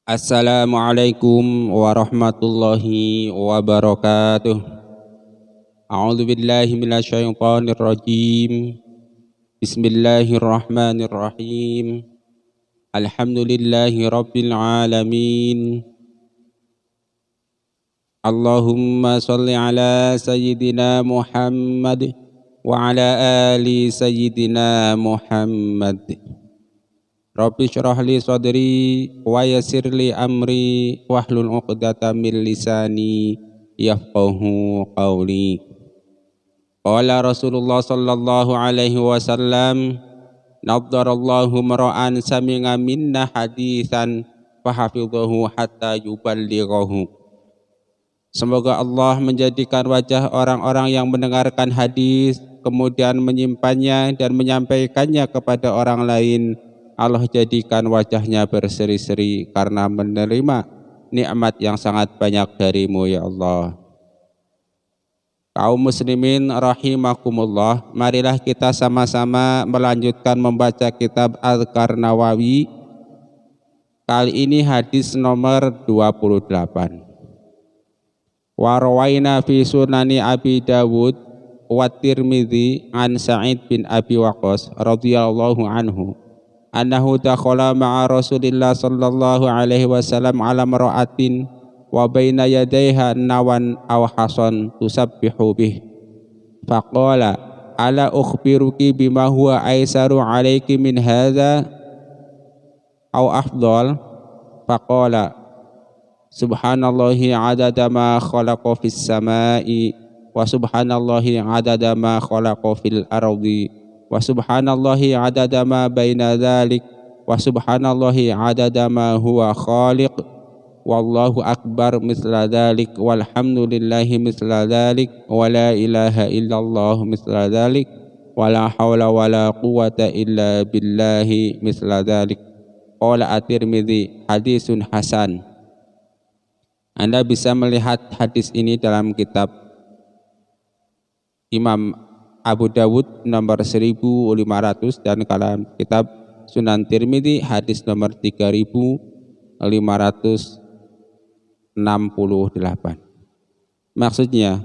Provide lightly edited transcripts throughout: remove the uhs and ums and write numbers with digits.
Assalamualaikum warahmatullahi wabarakatuh. A'udzu billahi minasyaitonir rajim. Bismillahirrahmanirrahim. Alhamdulillahi rabbil alamin. Allahumma shalli ala sayyidina Muhammad wa ala ali sayyidina Muhammad. Rabbi syrah li sadri wa yassir li amri wahlul 'uqdatam min lisani yafqahu qawli. Qala Rasulullah sallallahu alaihi wasallam, naddarallahu mar'an sami'a minna haditsan fahafidhahu hatta yuballighahu. Semoga Allah menjadikan wajah orang-orang yang mendengarkan hadis kemudian menyimpannya dan menyampaikannya kepada orang lain. Allah jadikan wajahnya berseri-seri karena menerima nikmat yang sangat banyak darimu ya Allah. Kaum muslimin rahimakumullah, marilah kita sama-sama melanjutkan membaca kitab Adhkar Nawawi. Kali ini hadis nomor 28. Wa rawaina fi sunani Abi Dawud wa Tirmidzi an Sa'id bin Abi Waqqas radhiyallahu anhu annahu dakhala ma'a Rasulillah sallallahu alaihi wasallam ala mar'atin wa baina yadayha nawan aw hasan tusabbihu bih faqala ala ukhbiruki bima huwa aisaru alayki min hadza aw afdal faqala subhanallahi adada ma khalaqa fis samai wa subhanallahi adada ma khalaqa fil ardi wa subhanallahi adada ma baina dzalik wa subhanallahi adada ma huwa khaliq wallahu akbar misla dzalik walhamdulillahi misla dzalik wa la ilaha illallah misla dzalik wa la haula wa la quwwata illa billahi misla dzalik. Qala At-Tirmidzi hadisun hasan. Anda bisa melihat hadis ini dalam kitab Imam Abu Dawud nomor 1500 dan dalam kitab Sunan Tirmidzi hadis nomor 3568. Maksudnya,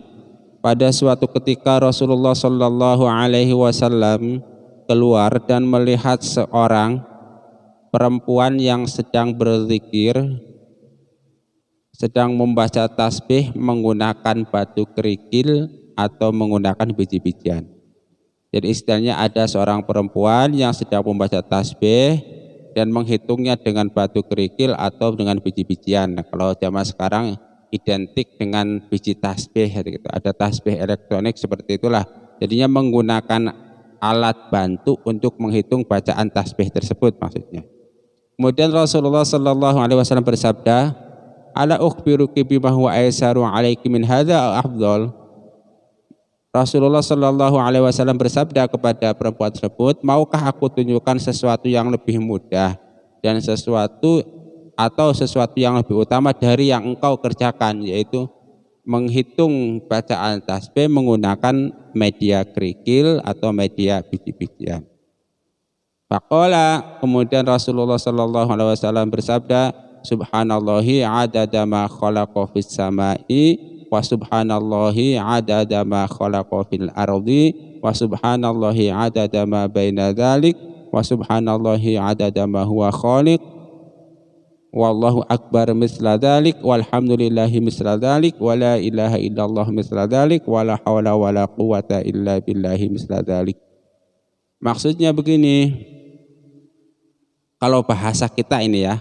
pada suatu ketika Rasulullah Shallallahu Alaihi Wasallam keluar dan melihat seorang perempuan yang sedang berzikir, sedang membaca tasbih menggunakan batu kerikil atau menggunakan biji-bijian. Jadi istilahnya ada seorang perempuan yang sedang membaca tasbih dan menghitungnya dengan batu kerikil atau dengan biji-bijian. Nah, kalau zaman sekarang identik dengan biji tasbih, gitu. Ada tasbih elektronik seperti itulah. Jadinya menggunakan alat bantu untuk menghitung bacaan tasbih tersebut maksudnya. Kemudian Rasulullah Shallallahu Alaihi Wasallam bersabda, ala ukhbiruki bima huwa aisaru alaiki min hadza afdal. Rasulullah Shallallahu Alaihi Wasallam bersabda kepada perempuan tersebut, maukah aku tunjukkan sesuatu yang lebih mudah dan sesuatu yang lebih utama dari yang engkau kerjakan, yaitu menghitung bacaan tasbih menggunakan media kerikil atau media biji-bijian. Faqala, kemudian Rasulullah Shallallahu Alaihi Wasallam bersabda, subhanallahi adada ma khalaqa fis samai wa subhanallahi adada ma khalaqa fil ardi wa subhanallahi adada ma baina dzalik wa subhanallahi adada ma huwa khaliq wallahu akbar misla dzalik walhamdulillahi misla dzalik wa la ilaha illallah misla dzalik wa la haula wa la quwwata illa billahi misla dzalik. Maksudnya begini, kalau bahasa kita ini ya,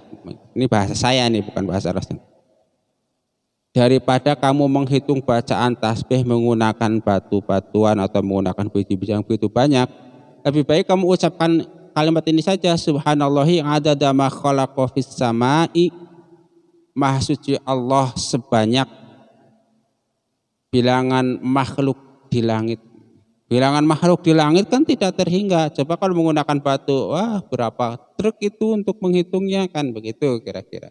ini bahasa saya nih bukan bahasa Rasul. Daripada kamu menghitung bacaan tasbih menggunakan batu-batuan atau menggunakan biji-biji yang begitu banyak, lebih baik kamu ucapkan kalimat ini saja, subhanallahi adada ma khalaqa fis samai, maha suci Allah sebanyak bilangan makhluk di langit. Bilangan makhluk di langit kan tidak terhingga. Coba kalau menggunakan batu, wah berapa truk itu untuk menghitungnya, kan begitu kira-kira.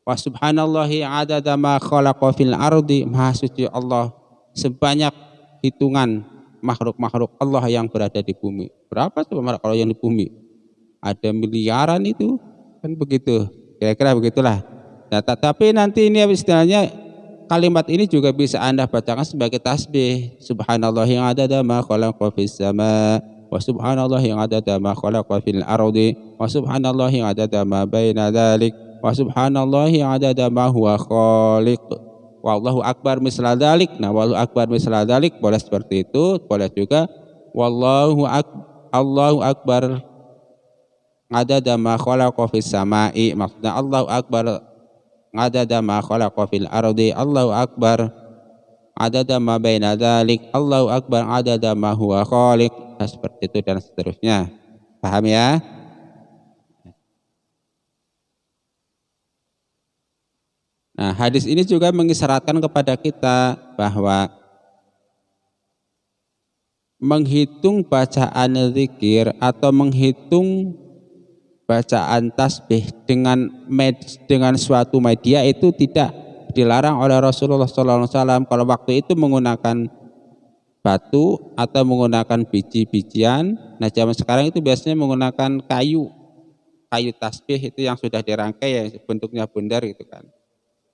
Wa subhanallahi adada ma khalaqa fil ardi, maha suci Allah sebanyak hitungan makhluk-makhluk Allah yang berada di bumi. Berapa coba kalau yang di bumi? Ada miliaran itu, kan begitu. Kira-kira begitulah. Nah, tapi nanti ini istilahnya kalimat ini juga bisa Anda bacakan sebagai tasbih. Subhanallah yang adada ma khalaqa fis sama wa subhanallah yang adada ma khalaqa fil ardi wa subhanallah yang adada ma baina dzalik wa subhanallah yang adada ma huwa khaliq. Wallahu akbar misla dzalik. Nah, wallahu akbar misla dzalik boleh seperti itu, boleh juga Allahu akbar adada ma khalaqa fis samai, maksudnya Allahu akbar adada ma khalaqa fil ardi, Allahu akbar adada ma baina dzalik, Allahu akbar adada ma huwa khaliq. Nah, seperti itu dan seterusnya. Paham ya? Nah, hadis ini juga mengisyaratkan kepada kita bahwa menghitung bacaan zikir atau menghitung bacaan tasbih dengan suatu media itu tidak dilarang oleh Rasulullah SAW. Kalau waktu itu menggunakan batu atau menggunakan biji-bijian. Nah, zaman sekarang itu biasanya menggunakan kayu tasbih itu yang sudah dirangkai, yang bentuknya bundar gitu kan.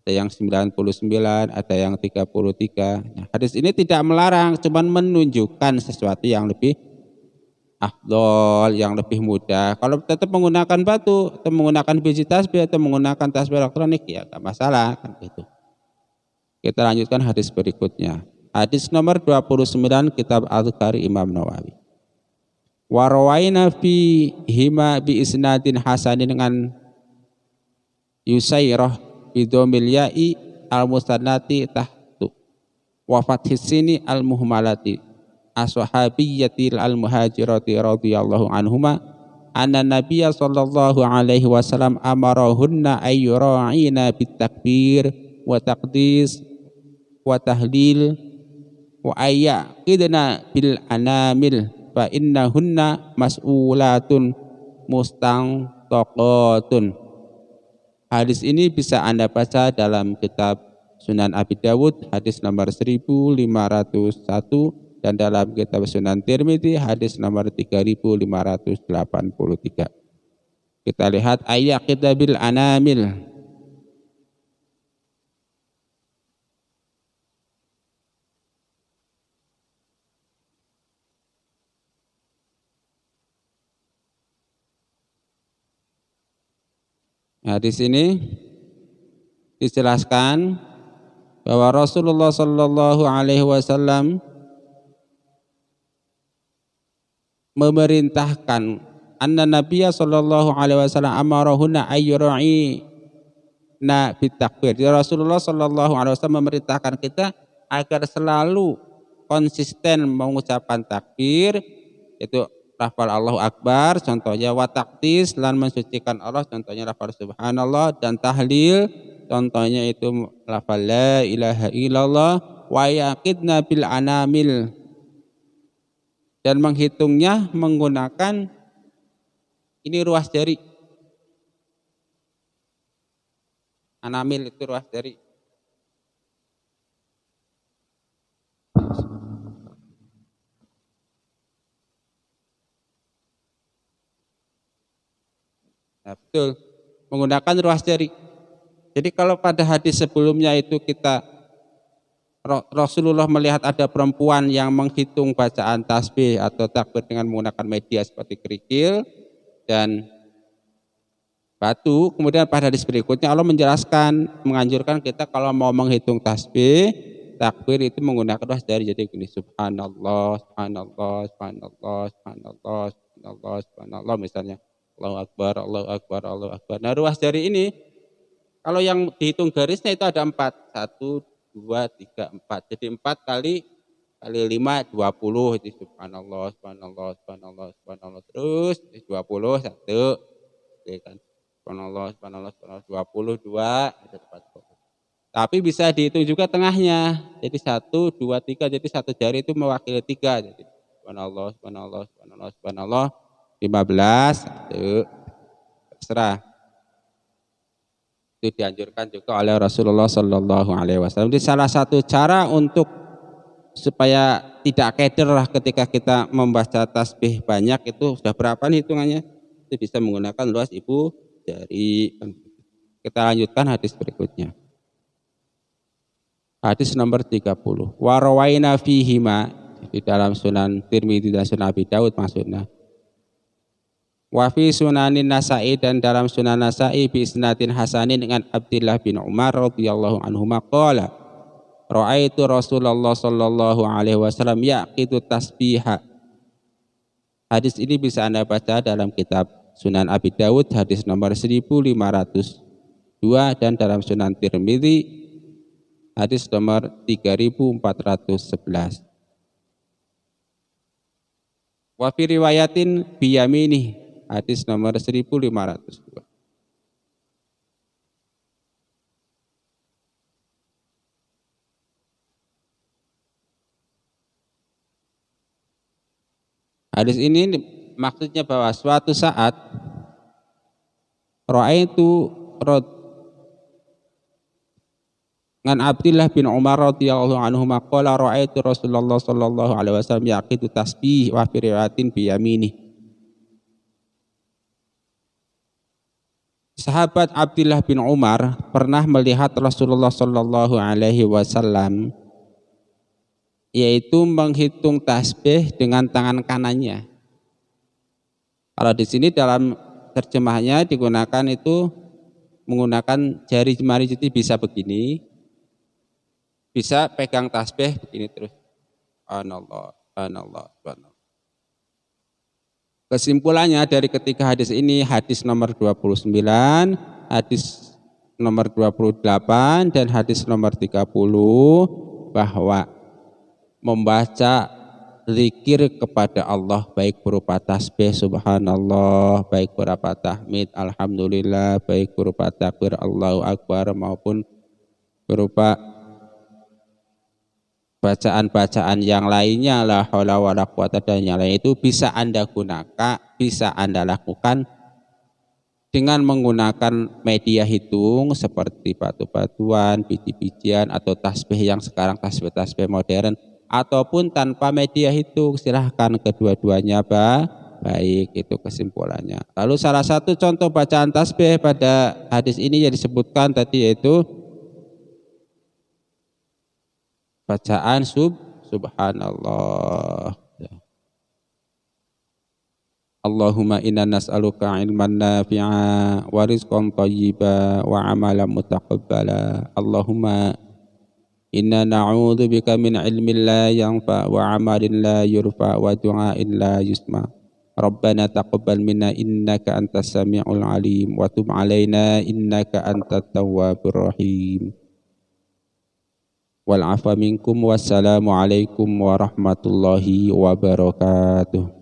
Ada yang 99, ada yang 33. Nah, hadis ini tidak melarang, cuman menunjukkan sesuatu yang lebih afdol, yang lebih mudah. Kalau tetap menggunakan batu atau menggunakan biji tasbih atau menggunakan tasbih elektronik ya enggak masalah kan gitu. Kita lanjutkan hadis berikutnya. Hadis nomor 29 kitab Al-Azkar Imam Nawawi. Wa rawaina fi hima bi isnadin hasanin dengan Yusairah bidomil ya'i al-mustannati tahtu wa fathis sini al-muhmalati ashabiyyati al-muhajirati radhiyallahu anhuma anna nabiyya sallallahu alaihi wasallam amarahunna ayyura'ina bitakbir wa taqdis wa tahlil wa ayyaqidna bil anamil fa innahunna mas'ulatun mustantaqatun. Hadis ini bisa Anda baca dalam kitab Sunan Abi Dawud hadis nomor 1501 dan dalam kitab Sunan Tirmidzi hadis nomor 3583. Kita lihat ayat kita bil anamil. Nah, di sini dijelaskan bahwa Rasulullah Shallallahu Alaihi Wasallam memerintahkan anna Nabiya Shallallahu Alaihi Wasallam amarahuna ayyura'ina bitakbir. Rasulullah Shallallahu Alaihi Wasallam memerintahkan kita agar selalu konsisten mengucapkan takbir, itu lafal Allahu Akbar, contohnya wa taqdis lan mensucikan Allah, contohnya lafal subhanallah, dan tahlil, contohnya itu lafal la ilaha illallah, wa yaqidna bil anamil, dan menghitungnya menggunakan ini ruas jari. Anamil itu ruas jari. Nah, betul, menggunakan ruas jari. Jadi kalau pada hadis sebelumnya itu Rasulullah melihat ada perempuan yang menghitung bacaan tasbih atau takbir dengan menggunakan media seperti kerikil dan batu. Kemudian pada hadis berikutnya Allah menjelaskan, menganjurkan kita kalau mau menghitung tasbih, takbir itu menggunakan ruas jari. Jadi gini, subhanallah, subhanallah, subhanallah, subhanallah, subhanallah, subhanallah misalnya. Allahu Akbar, Allahu Akbar, Allahu Akbar. Nah, ruas jari ini kalau yang dihitung garisnya itu ada 4. 1, 2, 3, 4. Jadi 4 kali 5, 20. Jadi subhanallah, subhanallah, subhanallah, subhanallah. Terus 20, 1. Oke kan. Subhanallah, subhanallah, subhanallah. 22. Tapi bisa dihitung juga tengahnya. Jadi 1, 2, 3. Jadi satu jari itu mewakili 3. Jadi subhanallah, subhanallah, subhanallah, subhanallah. 15, itu terserah. Itu dianjurkan juga oleh Rasulullah Sallallahu Alaihi Wasallam. Jadi salah satu cara untuk supaya tidak keder lah ketika kita membaca tasbih banyak, itu sudah berapa nih hitungannya? Itu bisa menggunakan ruas ibu jari. Kita lanjutkan hadis berikutnya. Hadis nomor 30. Wa rawaina fihima, di dalam Sunan Tirmidzi dan Sunan Abi Daud maksudnya. Wa fi Sunanin Nasa'i, dan dalam Sunan Nasa'i bi isnadin hasanin dengan Abdullah bin Umar radhiyallahu anhuma qala ra'aitu Rasulullah sallallahu alaihi wasallam yaqitu tasbiha. Hadis ini bisa Anda baca dalam kitab Sunan Abi Daud hadis nomor 1502 dan dalam Sunan Tirmidzi hadis nomor 3411. Wa fi riwayatin biyamini hadis nomor 1502. Hadis ini maksudnya bahwa suatu saat ra'aitu ngan Abdullah bin Umar radhiyallahu anhu maqala ra'aitu Rasulullah sallallahu alaihi wasallam yaqitu tasbih wa fi riwayatin bi yamini. Sahabat Abdullah bin Umar pernah melihat Rasulullah sallallahu alaihi wasallam yaitu menghitung tasbih dengan tangan kanannya. Kalau di sini dalam terjemahnya digunakan itu menggunakan jari jemari, jadi bisa begini, bisa pegang tasbih begini terus. Subhanallah, subhanallah, subhanallah. Kesimpulannya dari ketiga hadis ini, hadis nomor 29, hadis nomor 28 dan hadis nomor 30, bahwa membaca zikir kepada Allah baik berupa tasbih subhanallah, baik berupa tahmid alhamdulillah, baik berupa takbir Allahu akbar maupun berupa bacaan-bacaan yang lainnya la haula wala quwata dan yang lain itu bisa Anda gunakan, bisa Anda lakukan dengan menggunakan media hitung seperti batu-batuan, biji-bijian atau tasbih yang sekarang tasbih-tasbih modern, ataupun tanpa media hitung, silahkan kedua-duanya baik, itu kesimpulannya. Lalu salah satu contoh bacaan tasbih pada hadis ini yang disebutkan tadi yaitu bacaan subhanallah. Allahumma inna nas'aluka ilman nafi'a wa rizqan thayyiba wa amalan mutaqabbala. Allahumma inna na'udzu bika min ilmin la yanfa wa amalin la yurfa wa du'ain la yusma. Rabbana taqabbal minna innaka antas samiul alim wa tub alaina innaka antat tawwabur rahim. Wal afa minkum wassalamu alaikum warahmatullahi wabarakatuh.